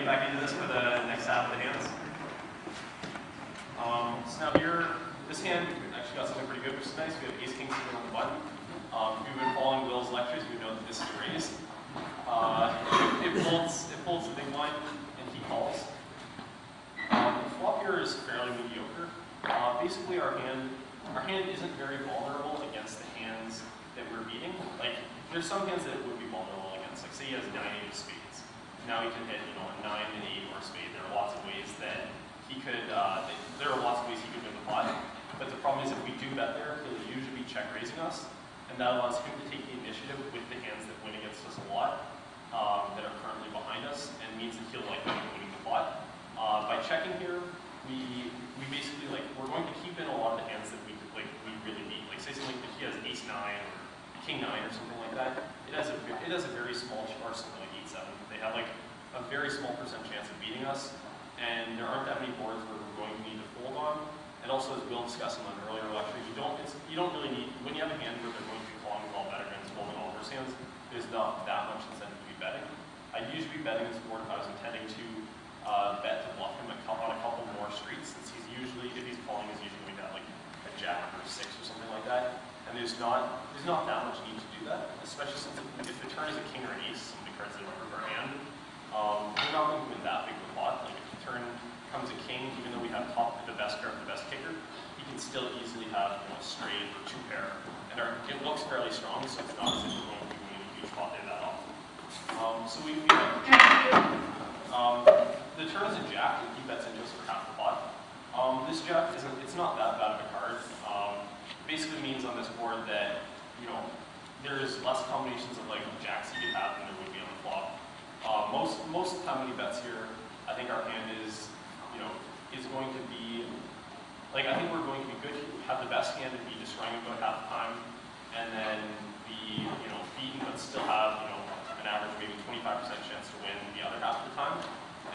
back into this for the next half of the hands. So now here, this hand actually got something pretty good, which is nice. We have ace king sitting on the button. If you've been following Will's lectures, you know that this is raised. It folds the big blind, and he calls. The flop here is fairly mediocre. Basically, our hand isn't very vulnerable against the hands that we're beating. Like, there's some hands that it would be vulnerable against. Like, say he has 9 8 of spades. Now he can hit, a 9 and 8 or a spade. There are lots of ways that he could. There are lots of ways he could win the pot. But the problem is, if we do bet there, he'll usually be check raising us, and that allows him to take the initiative with the hands that win against us a lot, that are currently behind us, and means that he'll likely be winning the pot. By checking here, we basically we're going to keep in a lot of the hands that we really beat. Like say something like he has ace 9 or king 9 or something like that. It has a very small, or something like 8 7. They have like a very small percent chance of beating us, and there aren't that many boards where we're going to need to fold on. And also, as Will discussed in an earlier lecture, you don't really need, when you have a hand where they're going to be calling with all better hands, folding all worse hands, there's not that much incentive to be betting. I'd usually be betting this board if I was intending to bet to bluff him on a couple more streets, since he's usually, if he's calling, he's usually going to have like a jack or a 6 or something like that. And there's not that much need to do that, especially since if the turn is a king or an ace, some of the cards that improve our hand, we're not going to win that big of a pot. Like if the turn comes a king, even though we have the best pair of the best kicker, he can still easily have a straight or 2 pair. And it looks fairly strong, so it's not as if we're going to be winning a huge pot there that often. So the turn is a jack, and he bets into us for half the pot. This jack it's not that bad of a card. Basically means on this board that there's less combinations of jacks you could have than there would be on the flop. Most of the time when he bets here, I think our hand is going to be I think we're going to be good, have the best hand and be destroying about half the time, and then be beaten but still have an average maybe 25% chance to win the other half of the time.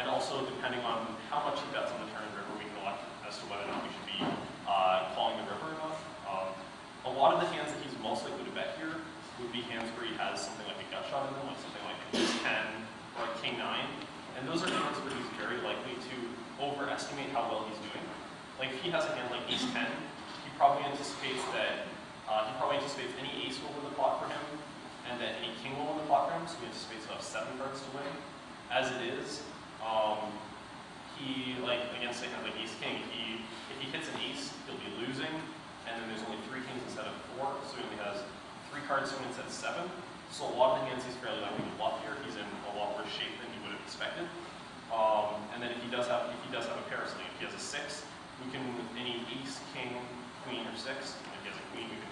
And also depending on how much he bets on the turn and river, we can elect as to whether or not we should be calling the river or not. A lot of the hands that he's most likely to bet here would be hands where he has something like a gut shot in them, like something like an ace 10 or a king 9. And those are hands where he's very likely to overestimate how well he's doing. Like if he has a hand like ace 10, he probably anticipates that any ace will win the pot for him, and that any king will win the pot for him, so he anticipates he'll have 7 cards to win. As it is, he against a hand like ace king, if he hits an ace, he'll be losing, and then there's only 3 kings instead of 4, so he only has 3 cards to win instead of 7. So a lot of the hands he's fairly likely to bluff here. He's in a lot worse shape than he would have expected. And then if he does have a pair, so if he has a 6, we can any ace, king, queen, or 6. If he has a queen, we can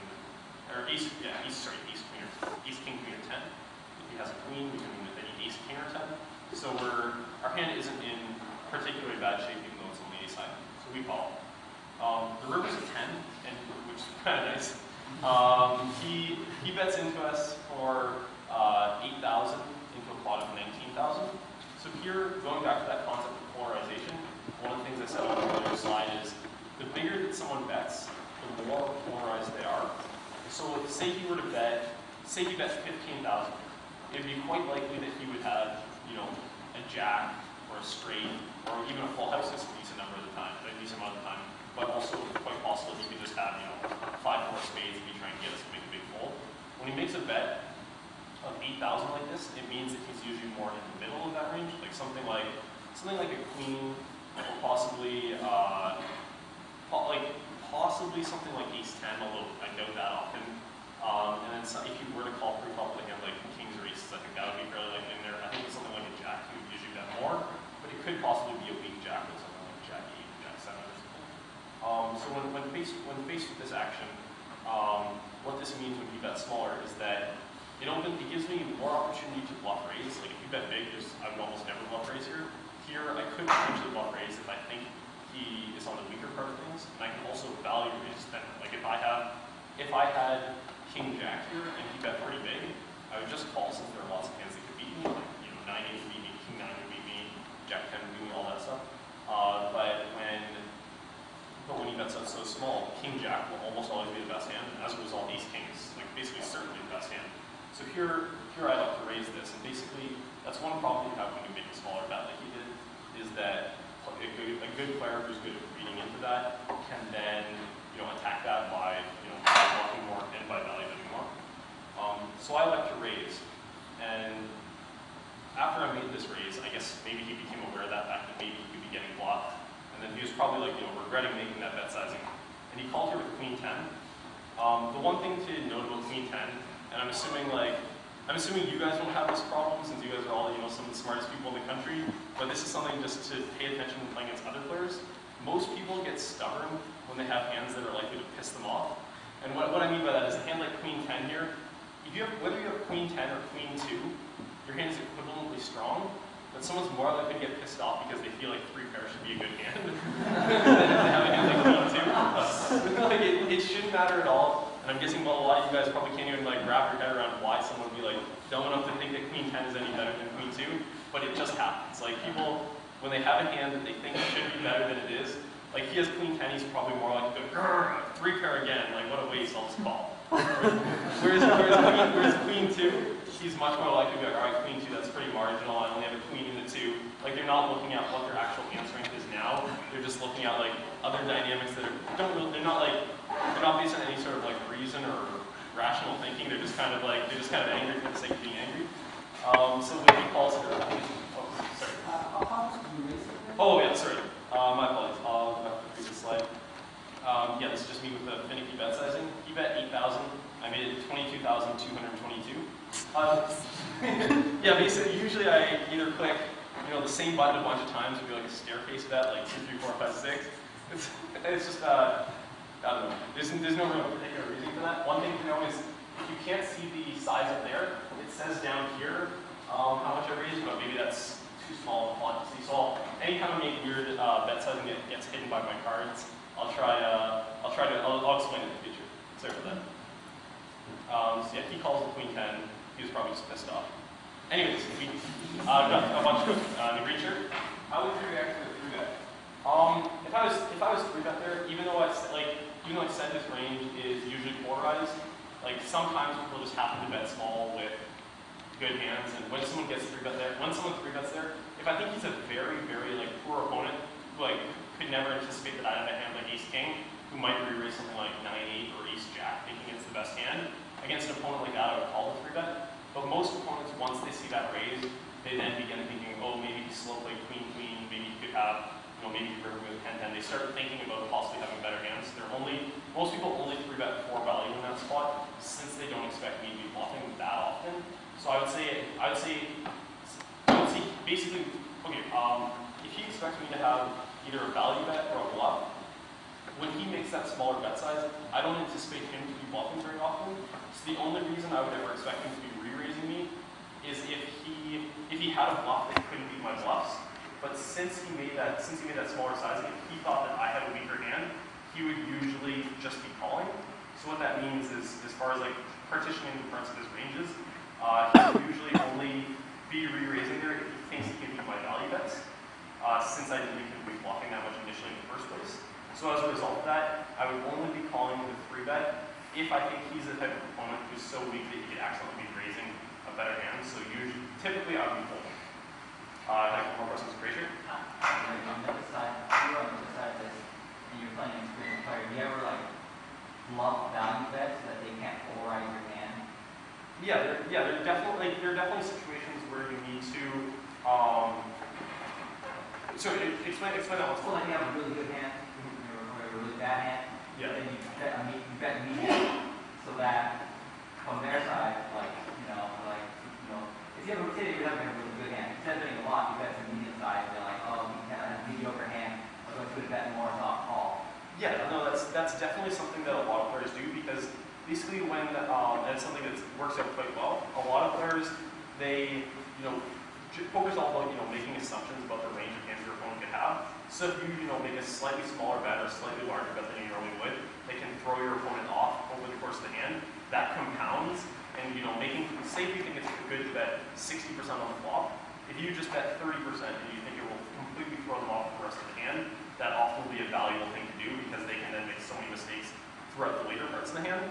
ace king, queen, or 10. If he has a queen, we can win with any ace, king, or 10. So our hand isn't in particularly bad shape, even though it's only ace high. So we call. The river's a 10, which is kind of nice. He bets into us for 8,000 into a pot of 19,000. So here, going back to that concept of polarization, one of the things I said on the earlier slide is the bigger that someone bets, the more polarized they are. So say he were to bet, say he bets 15,000, it would be quite likely that he would have, a jack or a straight or even a full house a decent number of the time, a decent amount of the time. But also quite possible he could just have 5 more spades if he trying to get us to make a big fold. When he makes a bet of 8,000 like this, it means that he's usually more in the middle of that range, like something like a queen, or possibly something like ace 10, although I doubt that often. And then if you were to call pre-flop with a hand like kings or aces, I think that would be fairly likely in there. I think it's something like a jack, he would usually bet more, but it could possibly be a weak jack with something like jack 8 or jack 7 or something. So when faced with this action, what this means when he bets smaller is that it gives me more opportunity to bluff raise. Like if you bet big, I would almost never bluff raise here. Here I could potentially bluff raise if I think he is on the weaker part of things, and I can also value raise then. Like if I had king jack here and he bet pretty big, I would just call since there are lots of hands that could beat me. Like 9 8 would beat me, king 9 would beat me, jack 10 would beat me, all that stuff. But when he bets out so small, king jack will almost always be the best hand, and as a result, ace king is basically certainly the best hand. So here I like to raise this, and basically that's one problem you have when you make a smaller bet like he did. good player who's good at reading into that can then attack that by by blocking more and by value betting more. So I like to raise, and after I made this raise, I guess maybe he became aware of that fact that maybe he could be getting blocked, and then he was probably like regretting making that bet sizing, and he called here with Queen 10. The one thing to note about Queen 10, and I'm assuming you guys don't have this problem since you guys are all some of the smartest people in the country, but this is something just to pay attention when playing against other players. Most people get stubborn when they have hands that are likely to piss them off. And what I mean by that is a hand like Queen 10 here, whether you have Queen 10 or Queen 2, your hand is equivalently strong, but someone's more likely to get pissed off because they feel like 3 pair should be a good hand than if they have a hand like Queen 2. It shouldn't matter at all. And I'm guessing a lot of you guys probably can't even wrap your head around why someone would be dumb enough to think that Queen 10 is any better than Queen 2, but it just happens. People, when they have a hand that they think should be better than it is, he has Queen 10, he's probably more likely to go, 3 pair again, what a waste, I'll just call. Whereas Queen 2, he's much more likely to be all right, Queen 2, that's pretty marginal, I only have a Queen in the 2. They're not looking at what their actual hand strength is now, they're just looking at other dynamics that they're not based on any sort of reason or rational thinking, they're just kind of angry for the sake of being angry. So when he calls here, sorry. Oh yeah, sorry. My apologies. I'll go back to the previous slide. Yeah, this is just me with the finicky bet sizing. He bet 8,000. I made it 22,222. Yeah, basically, usually I either click, the same button a bunch of times. It would be a staircase bet, 2, 3, 4, 5, 6. It's just, I don't know. There's no real particular reason for that. One thing to know is, if you can't see the size up there, it says down here how much I raised, but maybe that's too small of a font to see. So anytime I make weird bet sizing that gets hidden by my cards, I'll explain it in the future. Sorry for that. So yeah, he calls the Queen 10. He was probably just pissed off. Anyways, we got a bunch of new reacher. How would you react to a 3-bet? If I was 3-bet there, even though I said this range is usually polarized, sometimes people just happen to bet small with good hands, and when someone gets 3-bet there, when someone 3-bets there, if I think he's a very, very poor opponent who could never anticipate that I have a hand like Ace King, who might re-raise something like 9-8 or Ace Jack, thinking it's the best hand, against an opponent like that, I would call the 3-bet. But most opponents, once they see that raise, they then begin thinking, oh, maybe he slow played Queen Queen, maybe he could have, maybe he could with 10-10. They start thinking about possibly having better hands. Most people only 3-bet for value in that spot, since they don't expect me to be bluffing that often. So I would say basically, okay, if he expects me to have either a value bet or a bluff, when he makes that smaller bet size, I don't anticipate him to be bluffing very often. So the only reason I would ever expect him to be re-raising me is if he had a bluff that couldn't beat my bluffs. But since he made that smaller size, if he thought that I had a weaker hand, he would usually just be calling. So what that means is, as far as partitioning the parts of his ranges, he would usually only be re-raising there if he thinks he can beat my value bets, since I didn't think he would be bluffing that much initially in the first place. So as a result of that, I would only be calling with a 3-bet if I think he's the type of opponent who's so weak that he could accidentally be raising a better hand. So typically I would be folding. I have more questions for Frazier. On the other side, you're on the other side of this, and you're playing an experienced player. Do you ever bluff value bets so that they can't polarize your hand? Yeah, there are definitely situations where you need to. Explain that one. So you have a really good hand, or a really bad hand. Yeah. Then you bet medium, so that from their side, if you have a really good hand, instead of betting a lot, you bet the medium side, and they're like, oh, you kind of have a mediocre hand, I'm going to bet more, not call. Yeah, no, that's definitely something that a lot of players do, because basically when, and it's something that works out quite well, a lot of players, they, poker's all about, making assumptions about the range of hands your opponent could have. So if you, make a slightly smaller bet or a slightly larger bet than you normally would, they can throw your opponent off over the course of the hand. That compounds, and, say if you think it's good to bet 60% on the flop, if you just bet 30% and you think it will completely throw them off the rest of the hand, that often will be a valuable thing to do, because they can then make so many mistakes throughout the later parts of the hand.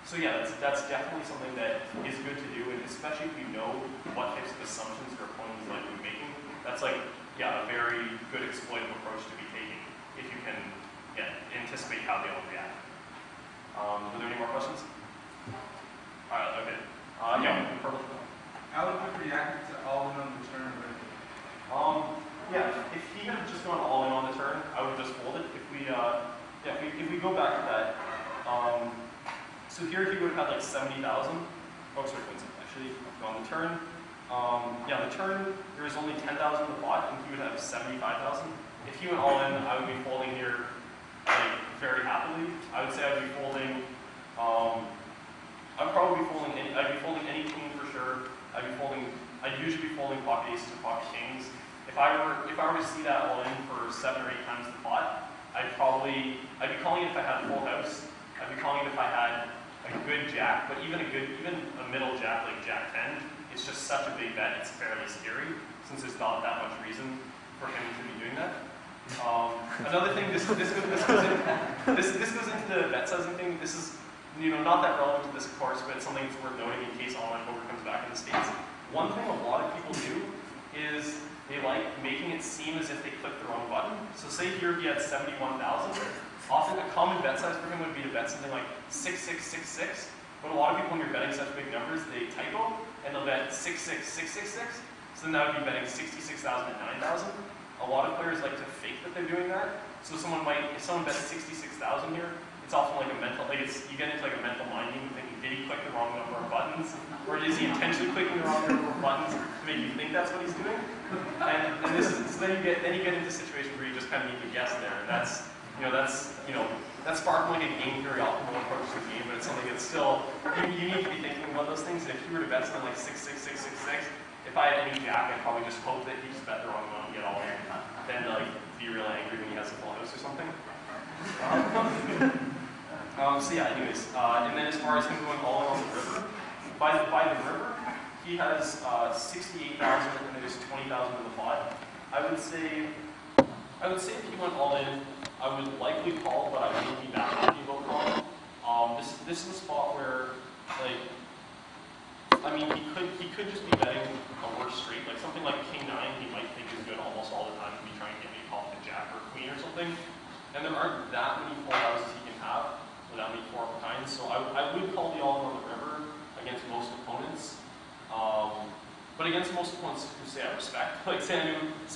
So yeah, that's definitely something that is good to do, and especially if you know what types of assumptions your opponent is likely making. That's yeah, a very good exploitative approach to be taking if you can anticipate how they will react. Are there any more questions? Okay. Yeah, purple. How would you react to all in on the turn? Yeah, if he had just gone all in on the turn, I would just fold it. If we go back to that, so here he would have had like 70,000. Oh, sorry, actually, on the turn. Yeah, the turn, there was only 10,000 in the pot, and he would have 75,000. If he went all in, I would be folding here like, very happily. I would say I'd be folding, I'd probably be folding any king for sure. I'd usually be folding pocket aces or pocket kings. If I were to see that all in for 7 or 8 times the pot, I'd be calling it if I had a full house. I'd be calling it if I had a good jack, but even a middle jack like Jack 10, it's just such a big bet, it's fairly scary, since there's not that much reason for him to be doing that. Another thing, this goes into the bet sizing thing. This is not that relevant to this course, but it's something that's worth noting in case online poker comes back in the States. One thing a lot of people do is they like making it seem as if they clicked the wrong button. So say here he had 71,000. Often a common bet size for him would be to bet something like 6666. But a lot of people, when you're betting such big numbers, they typo and they'll bet 66666. So then that would be betting 66,000 and 9,000. A lot of players like to fake that they're doing that. So if someone bets 66,000 here, it's often like a mental, you get into like a mental mind game thinking, did he click the wrong number of buttons? Or is he intentionally clicking the wrong number of buttons to make you think that's what he's doing? And this is, so then you get into situations where you just kind of need to guess there. And that's far from like a game theory optimal approach to the game, but it's something that's still, you need to be thinking about those things. And if you were to bet something like 66666, if I had any jack, I'd probably just hope that he just bet the wrong amount and get all in. Then like be real angry when he has a full house or something. So yeah, anyways, and then as far as him going all in on the river, by the river, he has 68,000 and there's 20,000 in the pot. I would say if he went all in, I would likely call, but I would be back on people calling. This is a spot where, like, I mean, he could just be betting a worse straight, like something like King 9. He might think is good almost all the time to be trying to get me called a Jack or Queen or something. And there aren't that many full houses he can have without many 4 kinds. So I would call the all in on the river against most opponents. But against most opponents who say I respect, like say I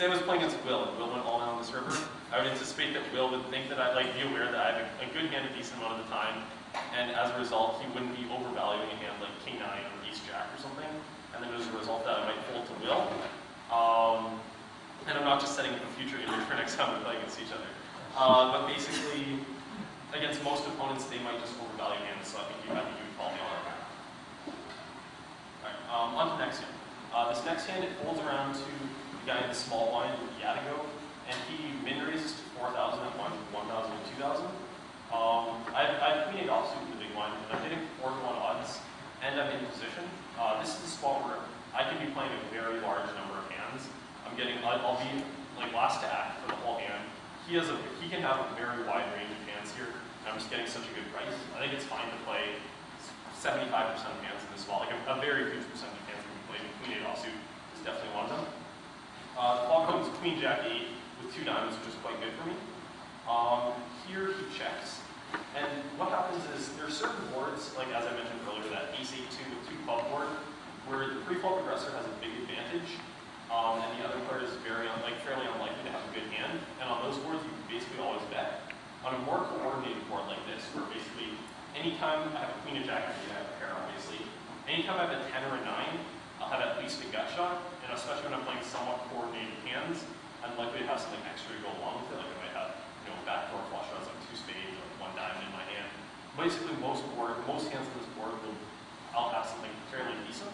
was playing against Will, and Will went all in on this river, I would anticipate that Will would think that I'd be aware that I have a good hand a decent amount of the time, and as a result, he wouldn't be overvaluing a hand like King 9 or Ace Jack or something, and then as a result that I might fold to Will. And I'm not just setting up a future image for next time we play against each other. But basically, against most opponents, they might just overvalue hands, so I think you would call me on it. Alright, on to the next hand. This next hand, it folds around to the guy in the small blind with Yadigo, and he min raises to 4,000 at 1,000 and 2,000. I've queen 8 offsuit in the big blind, and I'm hitting 4 to 1 odds, and I'm in position. This is a spot where I can be playing a very large number of hands. I'll be like last to act for the whole hand. He can have a very wide range of hands here, and I'm just getting such a good price. I think it's fine to play 75% of hands in this spot, like a very huge percentage of hands can be played. Queen 8 offsuit is definitely one of them. The flop comes Queen Jack 8 with 2 diamonds, which is quite good for me. Here he checks, and what happens is there are certain boards, like as I mentioned earlier, that Ace 8-2 with 2 club board, where the pre-flop aggressor has a big advantage, and the other player is fairly unlikely to have a good hand. And on those boards, you basically always bet. On a more coordinated board like this, where basically anytime I have a Queen and Jack, I have a pair, obviously. Anytime I have a 10 or a 9, I'll have at least a gut shot, and especially when I'm playing somewhat coordinated hands, I'm likely to have something extra to go along with it, like I might have, backdoor flush draws like 2 spades or 1 diamond in my hand. Basically, most hands on this board I'll have something fairly decent.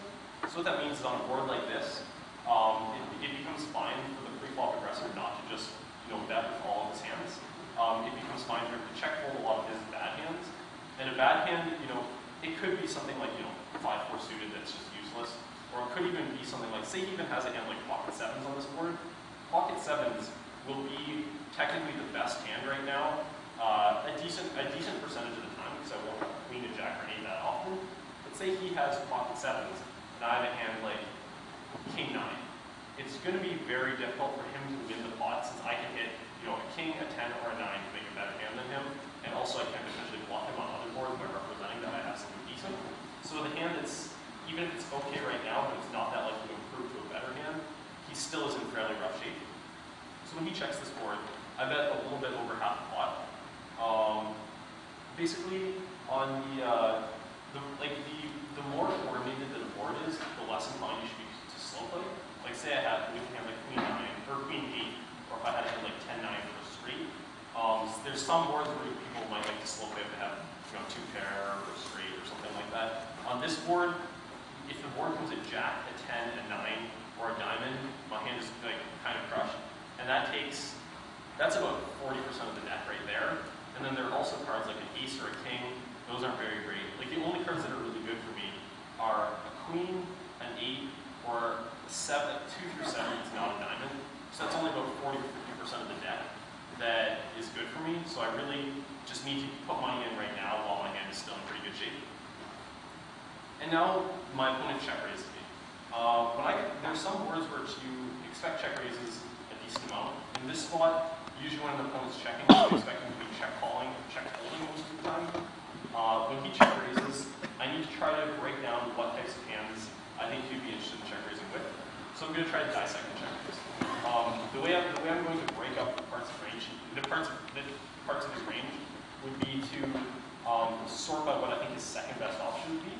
So what that means is on a board like this, it becomes fine for the pre-flop aggressor not to just, bet with all of his hands. It becomes fine for him to check fold a lot of his bad hands. And a bad hand, it could be something like, 5-4 suited that's just useless. Or it could even be something like, say he even has a hand like pocket 7s on this board. Pocket 7s will be technically the best hand right now, a decent percentage of the time, because I won't have Queen and Jack or 8 that often. But say he has pocket 7s, and I have a hand like King 9. It's going to be very difficult for him to is in fairly rough shape. So when he checks this board, I bet a little bit over half the pot. Basically, on the more coordinated that a board is, the less inclined you should be to slow play. Like say I had we can have like queen 9 or queen 8, or if I had like 10-9 for a straight. There's some boards where people might like to slow play if they have 2 pair or straight or something like that. On this board, if the board comes at jack, a 10, a 9, or a diamond, my hand is like kind of crushed, and that's about 40% of the deck right there. And then there are also cards like an ace or a king. Those aren't very great. Like the only cards that are really good for me are a queen, an 8, or a 7. 2 through 7 is not a diamond. So that's only about 40 or 50% of the deck that is good for me. So I really just need to put money in right now while my hand is still in pretty good shape. And now my opponent check raises me. There's some boards where you expect check raises a decent amount. In this spot, usually when an opponent's checking, you expect him to be check calling or check folding most of the time. When he check raises, I need to try to break down what types of hands I think he'd be interested in check raising with. So I'm going to try to dissect the check raise. The way I'm going to break up the parts of his range would be to sort by what I think his second best option would be.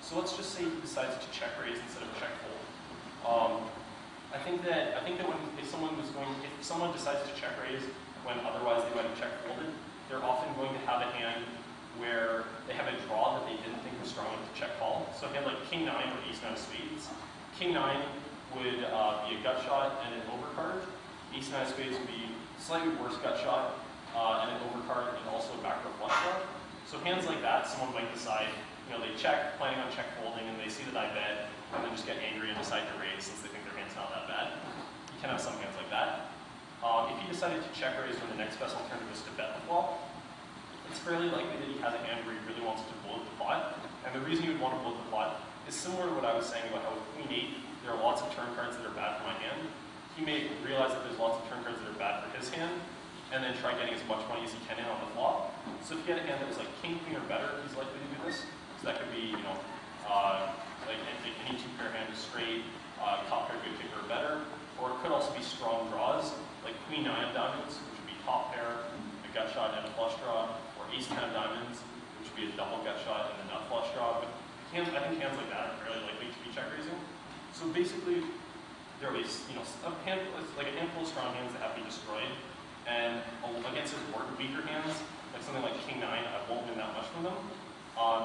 So let's just say he decides to check raise instead of check fold. I think that if someone decides to check raise when otherwise they might have check folded, they're often going to have a hand where they have a draw that they didn't think was strong enough to check call. So a hand like king 9 or ace 9 of spades. King 9 would be a gut shot and an overcard. Ace 9 of spades would be slightly worse gut shot and an overcard and also a backdoor flush draw. So hands like that, someone might decide, they check, planning on check folding, and they see that I bet, and then just get angry and decide to raise since they think their hand's not that bad. You can have some hands like that. If he decided to check raise when the next best alternative is to bet the flop, it's fairly likely that he has a hand where he really wants to bloat the pot. And the reason he would want to bloat the pot is similar to what I was saying about how with queen 8, there are lots of turn cards that are bad for my hand. He may realize that there's lots of turn cards that are bad for his hand, and then try getting as much money as he can in on the flop. So if he had a hand that was like king, queen, or better, he's likely to do this. So that could be, like any 2-pair hand is straight, top pair, good kicker, or better. Or it could also be strong draws, like queen 9 of diamonds, which would be top pair, a gut shot, and a flush draw. Or ace 10 of diamonds, which would be a double gut shot and a nut flush draw. But I think hands like that are fairly likely to be check raising. So basically, there is a handful of strong hands that have to be destroyed. And against his weaker hands, like something like king 9, I won't win that much from them.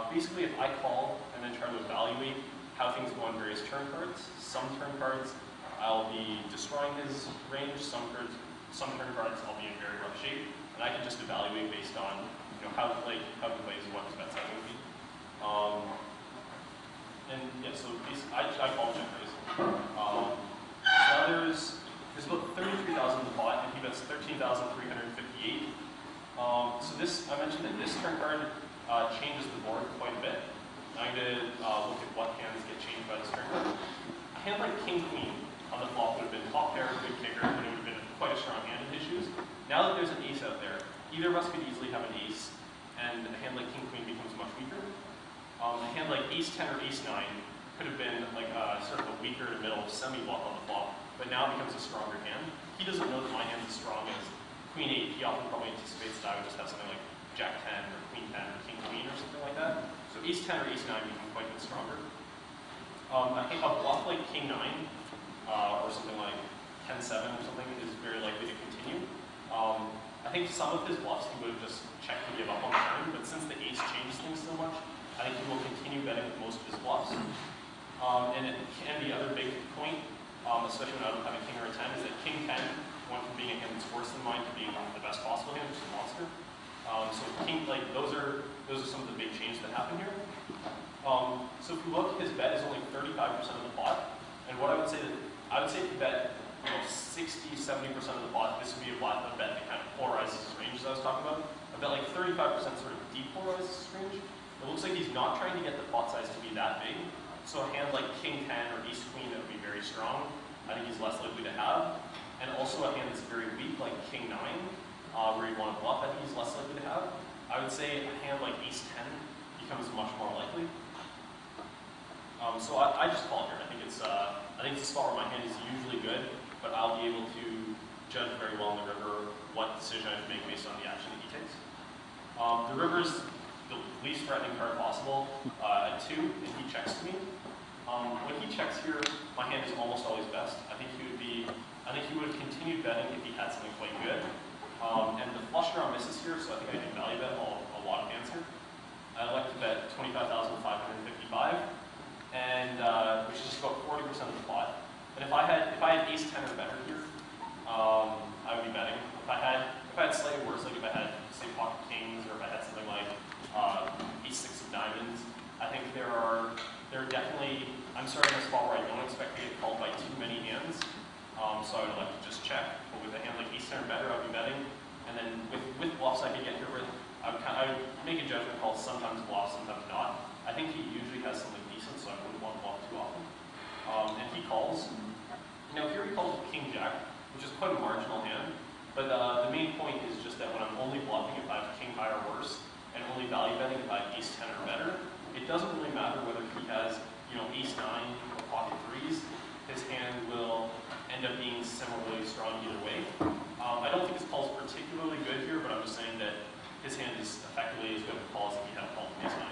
Basically, if I call and then try to evaluate how things go on various turn cards, some turn cards I'll be destroying his range, some turn cards I'll be in very rough shape, and I can just evaluate based on how he plays and what his bet sizing would be. So I call check raise. Now there's about 33,000 in the pot, and he bets 13,358. So I mentioned that this turn card changes the board quite a bit. I'm going to look at what hands get changed by this turn card. A hand like king queen on the flop would have been top pair, good kicker, and it would have been quite a strong hand in his shoes. Now that there's an ace out there, either of us could easily have an ace, and a hand like king queen becomes much weaker. A hand like ace 10 or ace 9 could have been like sort of a weaker to middle semi-bluff on the flop, but now becomes a stronger hand. He doesn't know that my hand is as strong as queen 8. He often probably anticipates that I would just have something like jack 10 or queen 10 or king queen or something like that. So ace 10 or ace 9 become quite a bit stronger. A bluff like king 9 or something like 10-7 or something is very likely to continue. I think some of his bluffs he would have just checked to give up on the turn, but since the ace changes things so much, I think he will continue betting with most of his bluffs. And the other big point, especially when I don't have a king or a 10, is that king 10 went from being a hand that's worse than mine to being the best possible hand, which is a monster. So king, those are some of the big changes that happen here. So if you look, his bet is only 35% of the pot, and what I would say if you bet 60-70% of the pot, this would be a bet that kind of polarizes his range, as I was talking about. A bet like 35% sort of depolarizes his range. It looks like he's not trying to get the pot size to be that big. So a hand like king 10 or ace queen that would be very strong, I think he's less likely to have. And also a hand that's very weak, like king 9, where you want to bluff, I think he's less likely to have. I would say a hand like ace 10 becomes much more likely. So I just call here. I think it's a spot where my hand is usually good. but I'll be able to judge very well in the river what decision I should make based on the action that he takes. The river's the least threatening card possible at 2, and he checks to me. When he checks here, my hand is almost always best. I think he would have continued betting if he had something quite good. And the flush draw misses here, so I think I can value bet a lot of hands here. I like to bet 25,555, and which is just about 40% of the pot. And if I had ace 10 or better here, I would be betting. If I had slightly worse, like if I had say pocket kings, or if I had something like ace 6 of diamonds, I think there are definitely. I'm starting a spot where I don't expect to get called by too many hands, so I would like to just check. But with a hand like ace 10 or better, I would be betting. And then with bluffs I could get here with, I would make a judgment call, sometimes bluff, sometimes not. I think he usually has something decent, so I wouldn't want to bluff too often. And he calls. Now here he calls with king jack, which is quite a marginal hand. But the main point is just that when I'm only bluffing if I have king high or worse, and only value betting if I have ace 10 or better, it doesn't really matter whether he has ace 9 or pocket 3s. His hand will end up being similarly strong either way. I don't think his call is particularly good here, but I'm just saying that his hand is effectively as good a call as if he had called ace 9.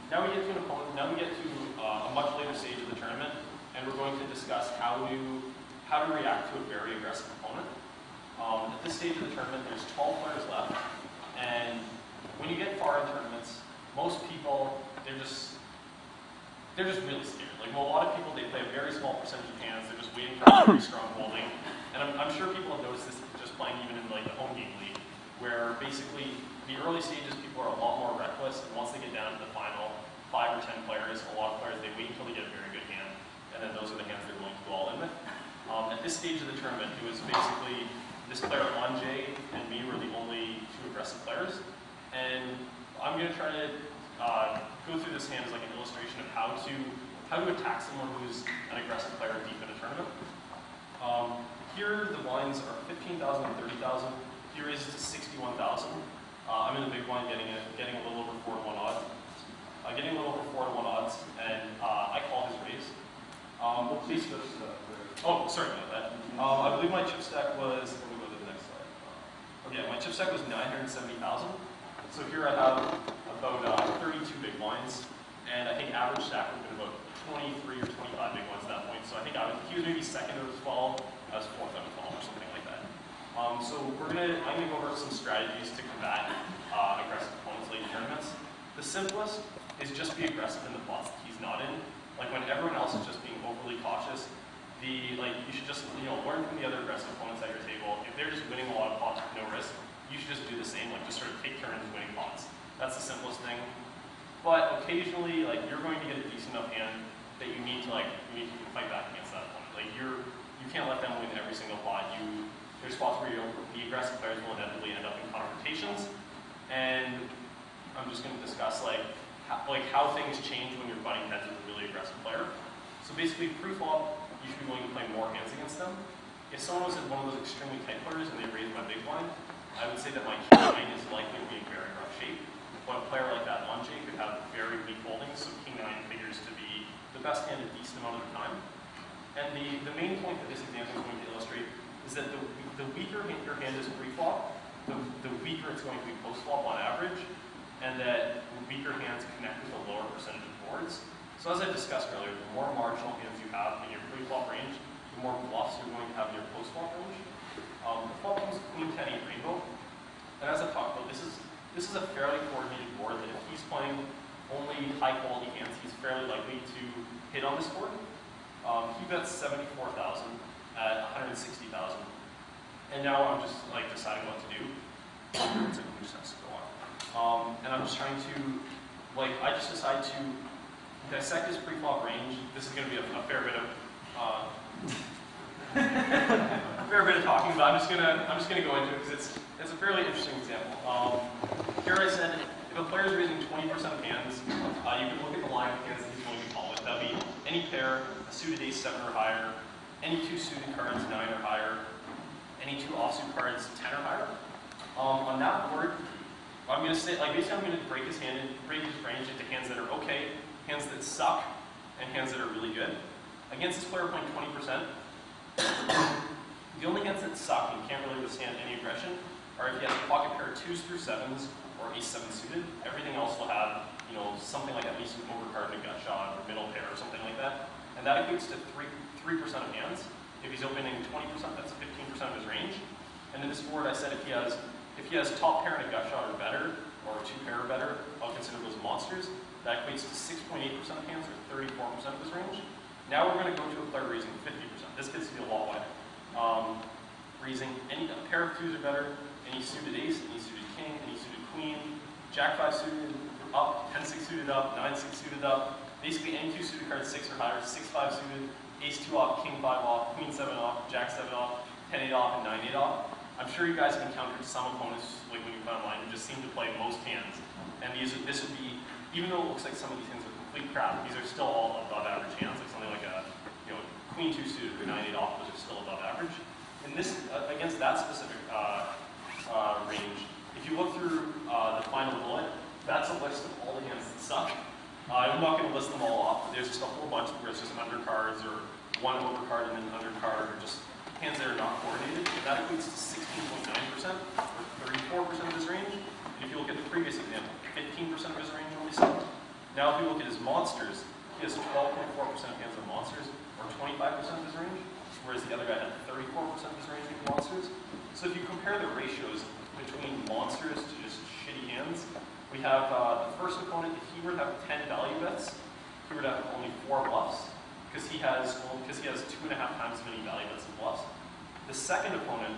Now we get to an opponent. Now we get to a much later stage of the tournament, and we're going to discuss how to react to a very aggressive opponent. At this stage of the tournament, there's 12 players left, and when you get far in tournaments, most people they're just really scared. Like, well, a lot of people, they play a very small percentage of hands. They're just waiting for a very strong holding. And I'm sure people have noticed this just playing even in like the home game league, where basically the early stages people are a lot more reckless, and once they get down to the final 5 or 10 players, a lot of players they wait until they get a very good hand, and then those are the hands they're willing to go all in with. At this stage of the tournament, it was basically this player Anjay and me were the only 2 aggressive players, and I'm going to try to go through this hand as like an illustration of how to attack someone who's an aggressive player deep in a tournament. Here the blinds are 15,000 and 30,000. He raises to 61,000. I'm in the big blind, getting a little over 4-to-1 odds. Getting a little over 4-to-1 odds, and I call his raise. Oh, sorry about that. I believe my chip stack was. Let me go to the next slide. Okay, my chip stack was 970,000. So here I have about 32 big blinds, and I think average stack would have been about 23 or 25 big blinds at that point. So I think he was maybe second out of 12, I was fourth out of 12 or something like that. So I'm gonna go over some strategies to combat aggressive opponents late in tournaments. The simplest is just be aggressive in the plots that he's not in. Like when everyone else is just being overly cautious, you should just learn from the other aggressive opponents at your table. If they're just winning a lot of pots with no risk, you should just do the same. Like just sort of take turns winning pots. That's the simplest thing. But occasionally, like you're going to get a decent enough hand that you need to fight back against that opponent. Like you can't let them win every single pot. There's spots where the aggressive players will inevitably end up in confrontations, and I'm just going to discuss how things change when you're butting heads with a really aggressive player. So basically, pre-flop, you should be willing to play more hands against them. If someone was one of those extremely tight players and they raised my big blind, I would say that my king 9 is likely to be in very rough shape. But a player like that, Anjay, could have very weak holdings, so king 9 figures to be the best hand a decent amount of the time. And the main point that this example is going to illustrate is that the weaker your hand is pre-flop, the weaker it's going to be post-flop on average, and that weaker hands connect with a lower percentage of boards. So as I discussed earlier, the more marginal hands you have in your pre-flop range, the more bluffs you're going to have in your post-flop range. The flop comes queen 10 8 rainbow, and as I've talked about, this is a fairly coordinated board that if he's playing only high-quality hands, he's fairly likely to hit on this board. He bets 74,000 at 160,000, and now I'm just deciding what to do. It just has to go on. And I'm just trying to, I just decide to dissect his pre-flop range. This is going to be a fair bit of talking, but I'm just gonna go into it because it's a fairly interesting example. Here I said if a player is raising 20% of hands, you can look at the line of hands that he's going to call with. That'll be any pair, a suited ace 7 or higher, any 2 suited cards 9 or higher, any 2 offsuit cards 10 or higher. On that board, I'm going to say, basically I'm going to break his range into hands that are okay, hands that suck, and hands that are really good. Against this player playing 20%, the only hands that suck and can't really withstand any aggression are if he has a pocket pair of 2s through 7s or ace-7 suited. Everything else will have, you know, something like at least an overcard and a gut shot or middle pair or something like that. And that equates to 3% of hands. If he's opening 20%, that's 15% of his range. And in this board, I said if he has top pair and a gut shot or better, or 2 pair or better, I'll consider those monsters. That equates to 6.8% of hands, or 34% of his range. Now we're going to go to a player raising 50%. This gets to be a lot wider. Raising a pair of 2s or better, any suited ace, any suited king, any suited queen, jack 5 suited up, 10-6 suited up, 9-6 suited up, basically any 2 suited cards 6 or higher, 6-5 suited, ace 2 off, king 5 off, queen 7 off, jack 7 off, 10-8 off, and 9-8 off. I'm sure you guys have encountered some opponents, like when you play online, who just seem to play most hands. And this would be, even though it looks like some of these hands are complete crap, these are still all above average hands, like something like a, you know, queen 2 suited or 9-8 off, those are still above average. And this, against that specific range, if you look through the final bullet, that's a list of all the hands that suck. I'm not going to list them all off, but there's just a whole bunch where it's just undercards or one overcard and then an undercard, or just hands that are not coordinated. And that equates to 16.9% or 34% of his range. And if you look at the previous example, 15% of his range only sucked. Now if you look at his monsters, he has 12.4% of hands on monsters, or 25% of his range, whereas the other guy had 34% of his range with monsters. So if you compare the ratios between monsters to just shitty hands, we have the first opponent, if he were to have 10 value bets, he would have only 4 bluffs, because he has 2.5 times as many value bets as bluffs. The second opponent,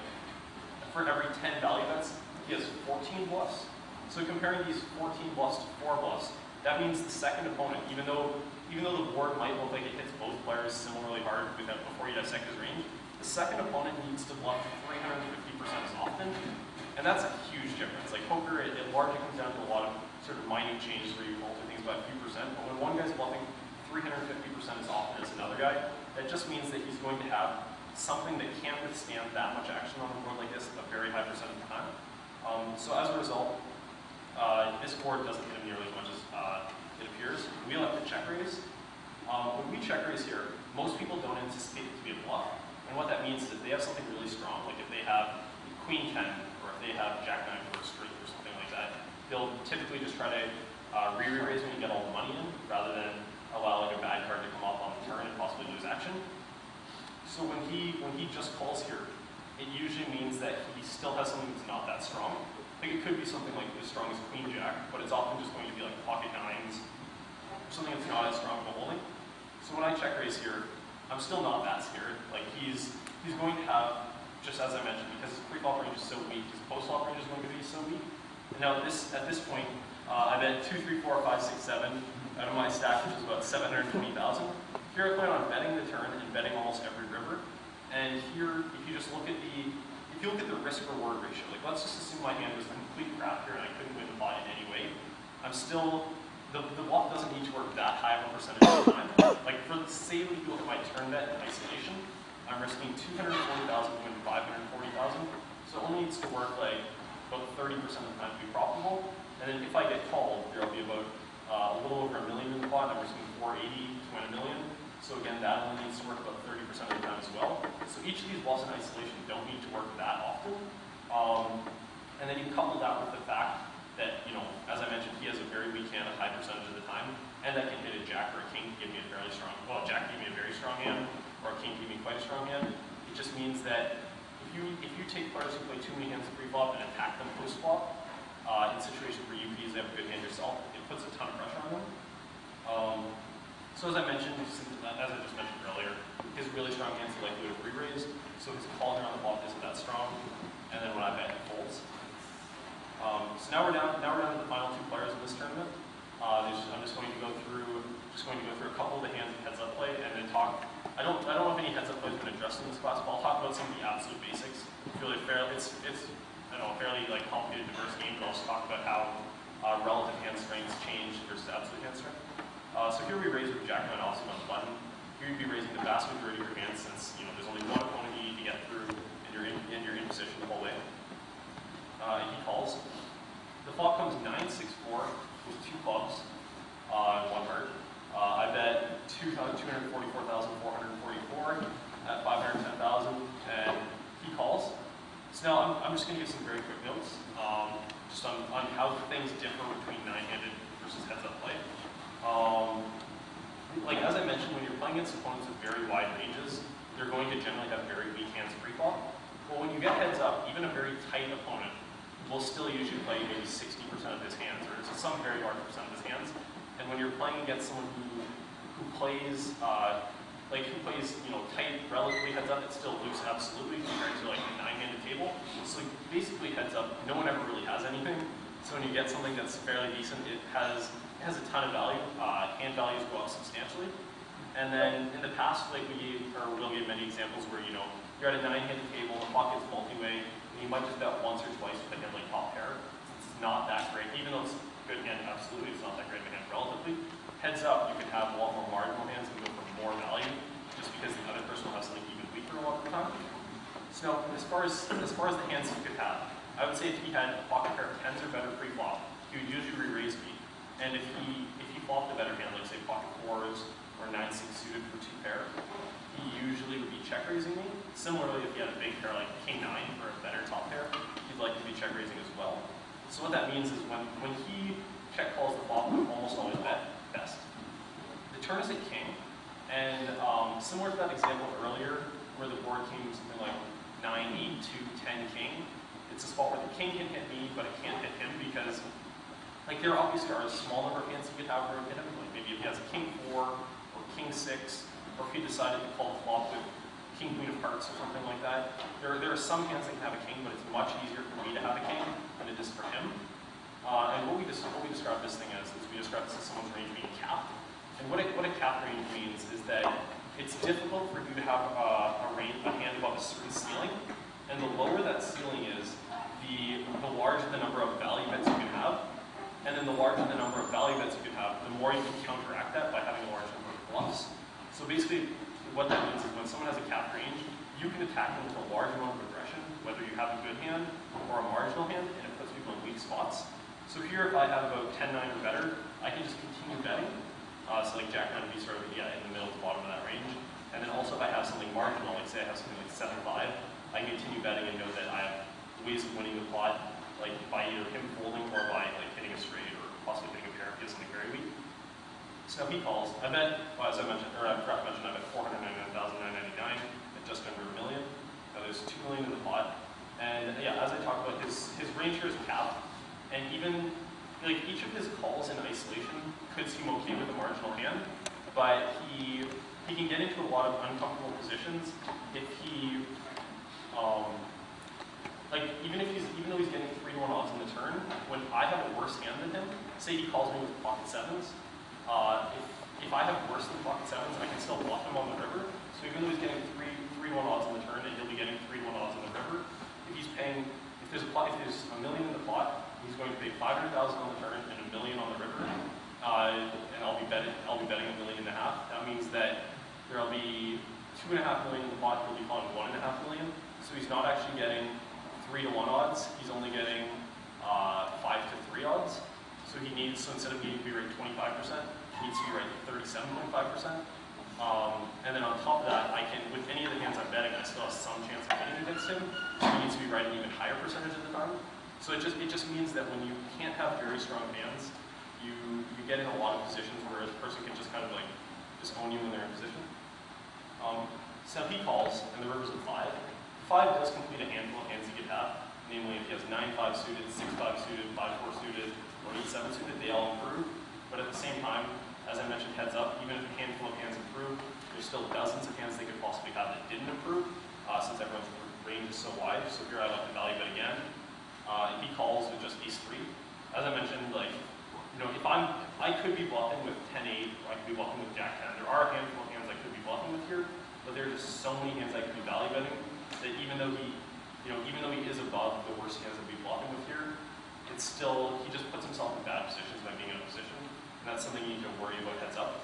for every 10 value bets, he has 14 bluffs. So comparing these 14 bluffs to 4 bluffs, that means the second opponent, even though the board might look like it hits both players similarly hard before you dissect his range, the second opponent needs to bluff 350% as often. And that's a huge difference. Like poker, it largely comes down to a lot of sort of minute changes where you alter things by a few percent. But when one guy's bluffing 350% as often as another guy, that just means that he's going to have something that can't withstand that much action on a board like this a very high percent of the time. So as a result, this board doesn't hit him nearly as much as it appears. We like to check raise. When we check raise here, most people don't anticipate it to be a bluff. And what that means is if they have something really strong, like if they have queen 10, or if they have jack 9 for a straight or something like that, they'll typically just try to re-raise when you get all the money in, rather than allow like a bad card to come off on the turn and possibly lose action. So when he just calls here, it usually means that he still has something that's not that strong. Like it could be something like as strong as queen jack, but it's often just going to be like pocket 9s, something that's not as strong of a holding. So when I check raise here, I'm still not that scared. Like he's going to have, just as I mentioned, because his pre-flop range is so weak, his post-flop range is going to be so weak. And now at this point, I bet 2, 3, 4, 5, 6, 7 out of my stack, which is about 720,000. Here I plan on betting the turn and betting almost every river. And here, if you just look at the risk-reward ratio, like let's just assume my hand was complete crap here and I couldn't win the pot in any way. I'm still, the bluff doesn't need to work that high of a percentage of the time. Like say if you look at my turn bet in isolation, I'm risking 240,000 to win 540,000. So it only needs to work like about 30% of the time to be profitable. And then if I get called, there'll be about a little over $1 million in the pot. I'm risking 480 to win $1 million. So again, that only needs to work about 30% of the time as well. So each of these bluffs in isolation don't need to work that often. And then you couple that with the fact that, you know, as I mentioned, he has a very weak hand a high percentage of the time, and that can hit a jack or a king to give me a fairly strong, well, a jack gave me a very strong hand, or a king gave me quite a strong hand. It just means that if you take players who play too many hands pre-flop and attack them post-flop, in situations where you easily have a good hand yourself, it puts a ton of pressure on them. So as I mentioned, as I just mentioned earlier, his really strong hands are likely to re-raise, so his call here on the flop isn't that strong, and then when I bet, he folds. So now we're down to the final 2 players in this tournament. I'm just going to go through a couple of the hands of heads-up play, and then talk. I don't know if any heads-up play has been addressed in this class, but I'll talk about some of the absolute basics. It's really fairly like complicated, diverse game, but I'll also talk about how relative hand strengths change versus absolute hand strength. So here we raise with Jack 9 offsuit on the button. Here you'd be raising the vast majority of your hands, since there's only one opponent you need to get through, and you're in position the whole way. And he calls. The flop comes 9-6-4 with 2 clubs and 1 heart. I bet 244,400 I'm just going to give some very quick notes just on how things differ between nine-handed versus heads-up play. Like as I mentioned, when you're playing against opponents with very wide ranges, they're going to generally have very weak hands pre-flop. Well, when you get heads up, even a very tight opponent will still usually play maybe 60% of his hands, or some very large percent of his hands. And when you're playing against someone who plays tight, relatively heads up, it's still loose absolutely compared to like a nine-handed table. So basically heads up, no one ever really has anything. So when you get something that's fairly decent, it has a ton of value. Hand values go up substantially. And then in the past, like we'll give many examples where you're at a nine-handed table, the pocket's multi-way, and you might just bet once or twice with a hand like top pair. It's not that great, even though it's a good hand, absolutely, it's not that great of a hand relatively. Heads up, you can have a lot more marginal hands and go for more value, just because the other person will have something even weaker a lot of the time. So as far as the hands you could have, I would say if he had a pocket pair of tens or better pre-flop, he would usually re-raise me. And if he flopped a better hand, like say pocket fours or 9-6 suited for two pair, he usually would be check raising me. Similarly, if he had a big pair like king 9 or a better top pair, he'd like to be check raising as well. So what that means is when he check calls the flop, we almost always bet best. The turn is at king, and similar to that example earlier, where the board came something like 9, 8, 2, 10, king. It's a spot where the king can hit me, but it can't hit him because, like, there obviously are a small number of hands he could have where it hit him. Like maybe if he has a king 4 or king 6, or if he decided to call the flop with king queen of hearts or something like that. There are some hands that can have a king, but it's much easier for me to have a king than it is for him. And what we describe this thing as is we describe this as someone's range being capped. And what a capped range means is that it's difficult for you to have a hand above a certain ceiling, and the lower that ceiling is, the larger the number of value bets you can have, and then the larger the number of value bets you can have, the more you can counteract that by having a large number of bluffs. So basically, what that means is when someone has a capped range, you can attack them with a large amount of aggression, whether you have a good hand or a marginal hand, and it puts people in weak spots. So here, if I have about 10-9 or better, I can just continue betting. So like Jack 9 would be sort of in the middle to bottom of that range. And then also if I have something marginal, like say I have something like 7-5, I can continue betting and know that I have ways of winning the pot, like by either him folding or by like hitting a straight or possibly hitting a pair if he has something very weak. So he calls. I bet, well, as I mentioned, or I forgot to mention, I bet 499,999 at just under $1 million. Now there's $2 million in the pot. And yeah, as I talked about, his range here is capped. And even, like, each of his calls in isolation could seem okay with a marginal hand, but he can get into a lot of uncomfortable positions if he, even though he's getting 3-1 odds on the turn, when I have a worse hand than him, say he calls me with pocket sevens, if I have worse than pocket sevens, I can still bluff him on the river. So even though he's getting 3-1 odds on the turn, and he'll be getting 3-1 odds on the river, if he's paying, if there's $1 million in the pot, he's going to pay 500,000 on the turn and $1 million on the river, and I'll be betting $1.5 million. That means that there'll be $2.5 million in the pot. He'll be calling $1.5 million. So he's not actually getting 3-1 odds. He's only getting 5-3 odds. So instead of needing to be rated 25%, he needs to be rated 37.5%. And then on top of that, I can, with any of the hands I'm betting, I still have some chance of winning against him. So he needs to be writing an even higher percentage of the time. So it just means that when you can't have very strong hands, you get in a lot of positions where a person can just kind of like just own you when they're in position. So he calls, and the river's at 5. 5 does complete a handful of hands he could have. Namely, if he has 9-5 suited, 6-5 suited, 5-4 suited, or 8-7 suited, they all improve. But at the same time, as I mentioned, heads up, even if a handful of hands improve, there's still dozens of hands they could possibly have that didn't improve, since everyone's range is so wide. So here I like to value bet again. He calls with just ace-3. As I mentioned, like, if I could be bluffing with 10-8, or I could be bluffing with Jack-10. There are a handful of hands I could be bluffing with here, but there are just so many hands I could be value betting that even though he is above the worst hands I'd be bluffing with here, it's still, he just puts himself in bad positions by being out of position, and that's something you need to worry about heads up.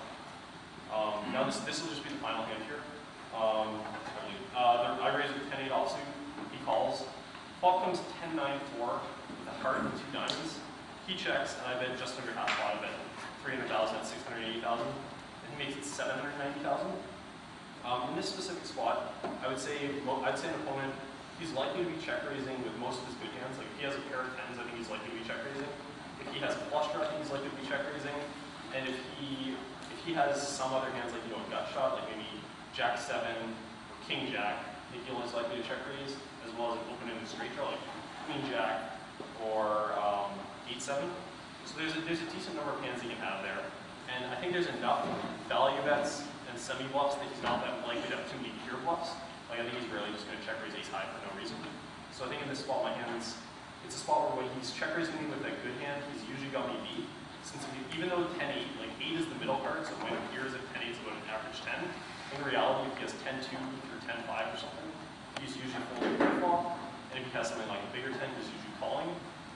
Now this will just be the final hand here. I raise with 10-8 offsuit. He calls. Flop comes 10-9-4 with a heart and 2 diamonds. He checks, and I bet just under half pot. I bet 300,000 at 680,000, and he makes it 790,000. In this specific spot, I would say an opponent he's likely to be check raising with most of his good hands. Like if he has a pair of tens, I think he's likely to be check raising. If he has a flush draw, I think he's likely to be check raising. And if he has some other hands, like a gut shot, like maybe Jack 7 or King Jack, I think he'll is likely to check raise, as well as an open-ended straight draw, like Queen Jack or 8-7. So there's a decent number of hands he can have there. And I think there's enough value bets and semi-bluffs that he's not that likely to have too many pure bluffs. Like I think he's really just going to check raise ace high for no reason. So I think in this spot, my hands, it's a spot where when he's check raising me with that good hand, he's usually got me beat. Since even though 10-8, like 8 is the middle card, so it might appear as if 10-8 is about an average 10. In reality, if he has 10-2 or 10-5 or something, he's usually folding the flop. And if he has something like a bigger 10, he's usually calling.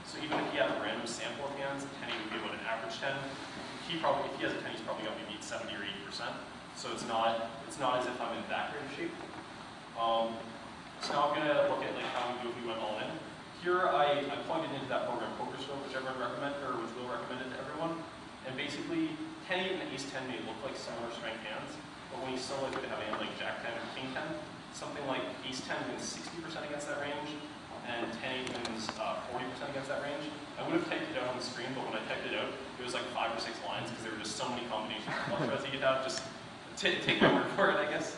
So even if he has a random sample of hands, 10-8 would be about an average 10. If he has a 10, he's probably got me beat 70 or 80%. So it's not as if I'm in that great of shape. So now I'm going to look at like how we do if we went all in. Here I plugged it into that program PokerStove, which everyone recommend, or which we'll recommend it to everyone. And basically, 10-8 and ace 10 may look like similar strength hands, but when you still like to have a hand like Jack 10 or King 10, something like ace 10 wins 60% against that range, and 10-8 wins 40% against that range. I would have typed it out on the screen, but when I typed it out, it was like 5 or 6 lines because there were just so many combinations of flush draws you could have. Just take my word for it, I guess.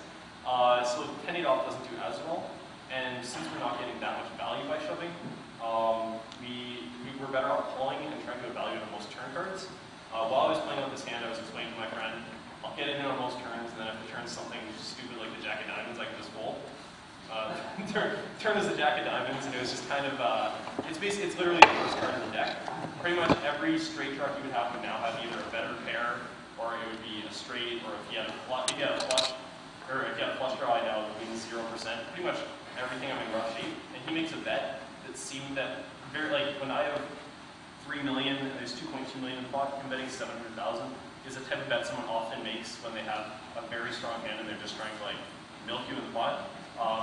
So 10-8 off doesn't do as well. And since we're not getting that much value by shoving, we were better off calling and trying to evaluate the most turn cards. While I was playing out this hand, I was explaining to my friend, I'll get it in on most turns, and then if the turn's something stupid like the Jack of Diamonds, I can just fold. Turn is the Jack of Diamonds, and it was just kind of, it's literally the first card in the deck. Pretty much every straight draw you would have would now have either a better pair, or it would be a straight, or if you had a flush, draw, I now wins 0%. Pretty much everything I'm in rough shape, and he makes a bet that seemed that very like when I have 3 million and there's 2.2 million in the pot, I'm betting 700,000 is a type of bet someone often makes when they have a very strong hand and they're just trying to like milk you in the pot.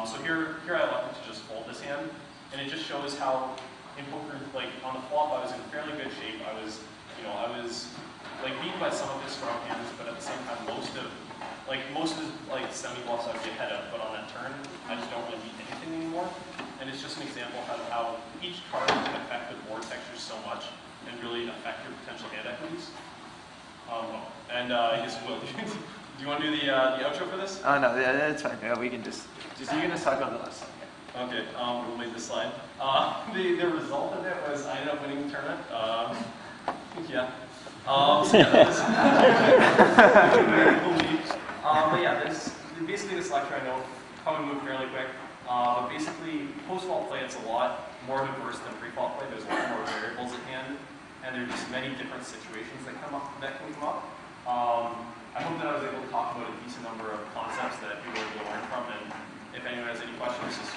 So here I elected to just fold this hand, and it just shows how in poker, like on the flop, I was in fairly good shape. I was like beaten by some of his strong hands, but at the same time, most of his like semi-bluffs I would get ahead of, but on that turn, I just don't really beat anything anymore. And it's just an example of how each card can affect the board texture so much and really affect your potential hand equities. I guess Will, do you want to do the outro for this? Oh no, yeah, that's fine. Yeah, we can just you can just talk about the last one. Okay, we'll make this slide. The result of it was I ended up winning the tournament. Yeah. So yeah, but yeah, basically this lecture I know probably moved fairly quick. But basically, post-flop play it's a lot more diverse than pre-flop play. There's a lot more variables at hand, and there's just many different situations that can come up. I hope that I was able to talk about a decent number of concepts that people will learn from, and if anyone has any questions, just